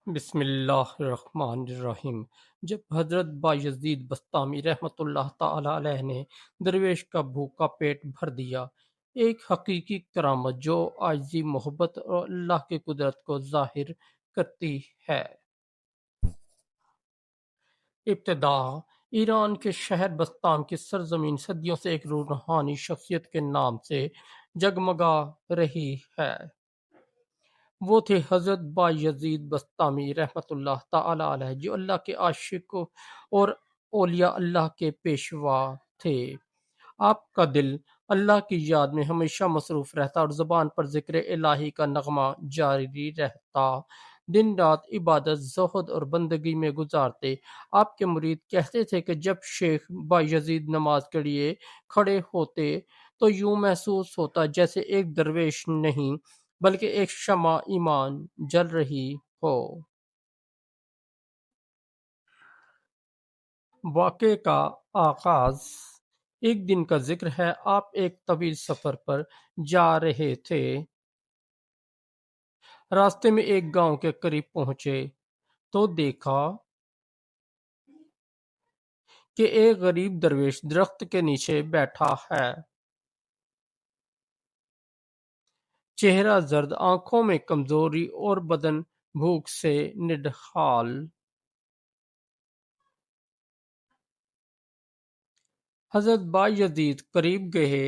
بسم اللہ الرحمن الرحیم۔ جب حضرت بایزید بسطامی رحمۃ اللہ تعالی علیہ نے درویش کا بھوکا پیٹ بھر دیا، ایک حقیقی کرامت جو عاجزی، محبت اور اللہ کی قدرت کو ظاہر کرتی ہے۔ ابتدا ایران کے شہر بسطام کی سرزمین صدیوں سے ایک روحانی شخصیت کے نام سے جگمگا رہی ہے۔ وہ تھے حضرت بایزید بسطامی رحمۃ اللہ تعالی علیہ، جو اللہ کے عاشق اور اولیاء اللہ کے پیشوا تھے۔ آپ کا دل اللہ کی یاد میں ہمیشہ مصروف رہتا اور زبان پر ذکر الہی کا نغمہ جاری رہتا۔ دن رات عبادت، زہد اور بندگی میں گزارتے۔ آپ کے مرید کہتے تھے کہ جب شیخ بایزید نماز کے لیے کھڑے ہوتے تو یوں محسوس ہوتا جیسے ایک درویش نہیں بلکہ ایک شمع ایمان جل رہی ہو۔ واقعے کا آغاز ایک دن کا ذکر ہے۔ آپ ایک طویل سفر پر جا رہے تھے۔ راستے میں ایک گاؤں کے قریب پہنچے تو دیکھا کہ ایک غریب درویش درخت کے نیچے بیٹھا ہے۔ چہرہ زرد، آنکھوں میں کمزوری اور بدن بھوک سے نڈھال۔ حضرت بایزید قریب گئے،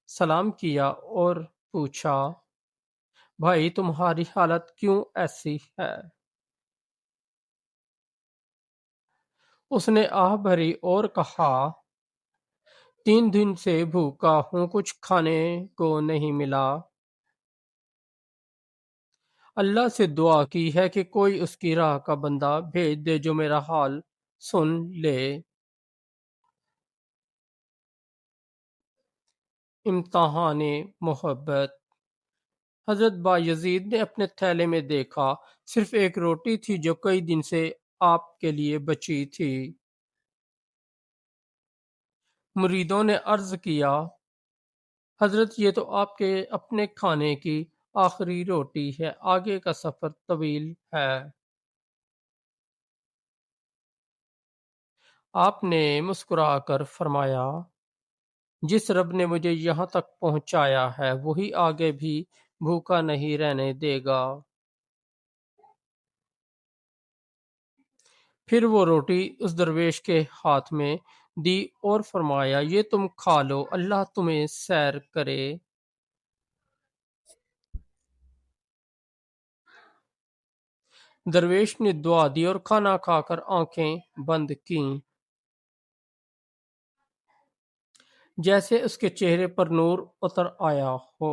سلام کیا اور پوچھا، بھائی تمہاری حالت کیوں ایسی ہے؟ اس نے آہ بھری اور کہا، 3 دن سے بھوکا ہوں، کچھ کھانے کو نہیں ملا۔ اللہ سے دعا کی ہے کہ کوئی اس کی راہ کا بندہ بھیج دے جو میرا حال سن لے۔ امتحان محبت۔ حضرت بایزید نے اپنے تھیلے میں دیکھا، صرف ایک روٹی تھی جو کئی دن سے آپ کے لیے بچی تھی۔ مریدوں نے عرض کیا، حضرت یہ تو آپ کے اپنے کھانے کی آخری روٹی ہے، آگے کا سفر طویل ہے۔ آپ نے مسکرا کر فرمایا، جس رب نے مجھے یہاں تک پہنچایا ہے وہی آگے بھی بھوکا نہیں رہنے دے گا۔ پھر وہ روٹی اس درویش کے ہاتھ میں دی اور فرمایا، یہ تم کھا لو، اللہ تمہیں سیر کرے۔ درویش نے دعا دی اور کھانا کھا کر آنکھیں بند کیں، جیسے اس کے چہرے پر نور اتر آیا ہو۔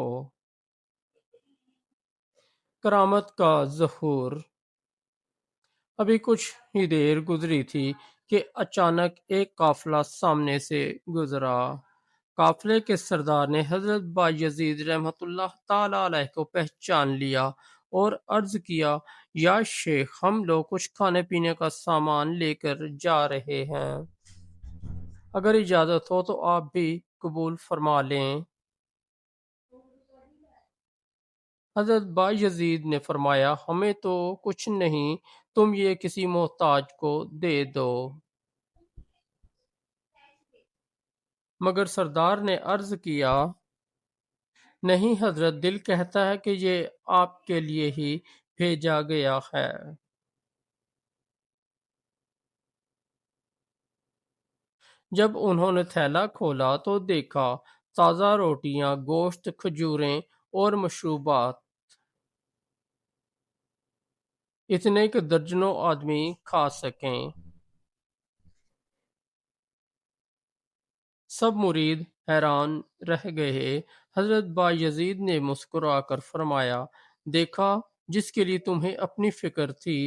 کرامت کا ظہور۔ ابھی کچھ ہی دیر گزری تھی کہ اچانک ایک قافلہ سامنے سے گزرا۔ قافلے کے سردار نے حضرت بایزید رحمۃ اللہ تعالی علیہ کو پہچان لیا اور عرض کیا، یا شیخ، ہم لوگ کچھ کھانے پینے کا سامان لے کر جا رہے ہیں، اگر اجازت ہو تو آپ بھی قبول فرما لیں۔ حضرت بایزید نے فرمایا، ہمیں تو کچھ نہیں، تم یہ کسی محتاج کو دے دو۔ مگر سردار نے عرض کیا، نہیں حضرت، دل کہتا ہے کہ یہ آپ کے لیے ہی بھیجا گیا ہے۔ جب انہوں نے تھیلا کھولا تو دیکھا تازہ روٹیاں، گوشت، کھجوریں اور مشروبات، اتنے کہ درجنوں آدمی کھا سکیں۔ سب مرید حیران رہ گئے۔ حضرت بایزید نے مسکرا کر فرمایا، دیکھا، جس کے لیے تمہیں اپنی فکر تھی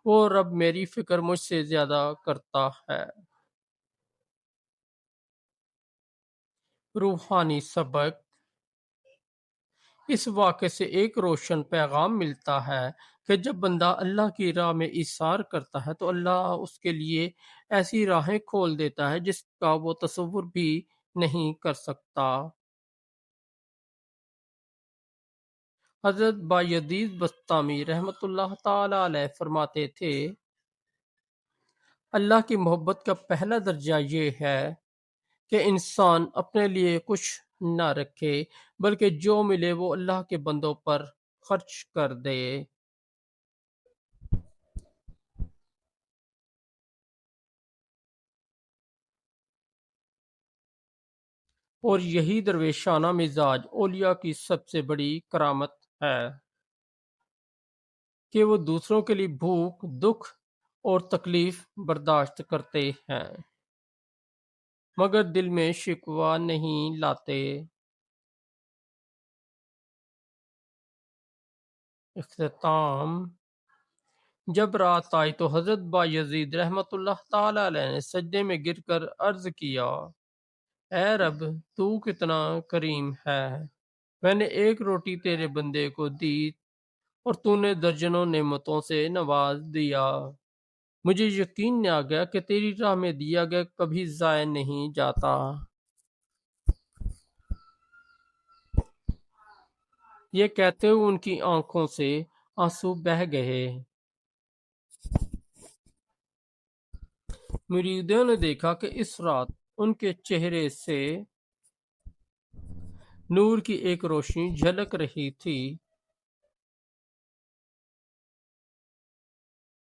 وہ رب میری فکر مجھ سے زیادہ کرتا ہے۔ روحانی سبق۔ اس واقعے سے ایک روشن پیغام ملتا ہے کہ جب بندہ اللہ کی راہ میں ایثار کرتا ہے تو اللہ اس کے لیے ایسی راہیں کھول دیتا ہے جس کا وہ تصور بھی نہیں کر سکتا۔ حضرت بایزید بستامی رحمۃ اللہ تعالی علیہ فرماتے تھے، اللہ کی محبت کا پہلا درجہ یہ ہے کہ انسان اپنے لیے کچھ نہ رکھے بلکہ جو ملے وہ اللہ کے بندوں پر خرچ کر دے، اور یہی درویشانہ مزاج اولیاء کی سب سے بڑی کرامت ہے کہ وہ دوسروں کے لیے بھوک، دکھ اور تکلیف برداشت کرتے ہیں مگر دل میں شکوہ نہیں لاتے۔ اختتام: جب رات آئی تو حضرت بایزید رحمۃ اللہ تعالی علیہ نے سجدے میں گر کر عرض کیا، اے رب، تو کتنا کریم ہے، میں نے ایک روٹی تیرے بندے کو دی اور تو نے درجنوں نعمتوں سے نواز دیا، مجھے یقین آ گیا کہ تیری راہ میں دیا گیا کبھی ضائع نہیں جاتا۔ یہ کہتے ہوئے ان کی آنکھوں سے آنسو بہہ گئے۔ مریدوں نے دیکھا کہ اس رات ان کے چہرے سے نور کی ایک روشنی جھلک رہی تھی۔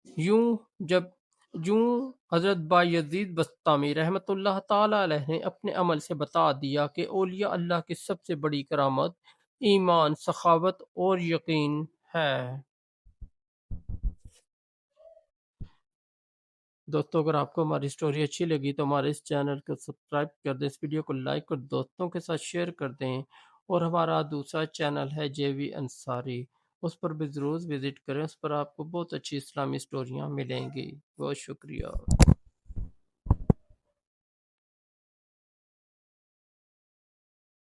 یوں حضرت بایزید بستامی رحمۃ اللہ تعالی علیہ نے اپنے عمل سے بتا دیا کہ اولیاء اللہ کی سب سے بڑی کرامت ایمان، سخاوت اور یقین ہے۔ دوستو، اگر آپ کو ہماری سٹوری اچھی لگی تو ہمارے اس چینل کو سبسکرائب کر دیں، اس ویڈیو کو لائک کر دوستوں کے ساتھ شیئر کر دیں، اور ہمارا دوسرا چینل ہے جے وی انصاری، اس پر بھی ضرور وزٹ کریں، اس پر آپ کو بہت اچھی اسلامی سٹوریاں ملیں گی۔ بہت شکریہ۔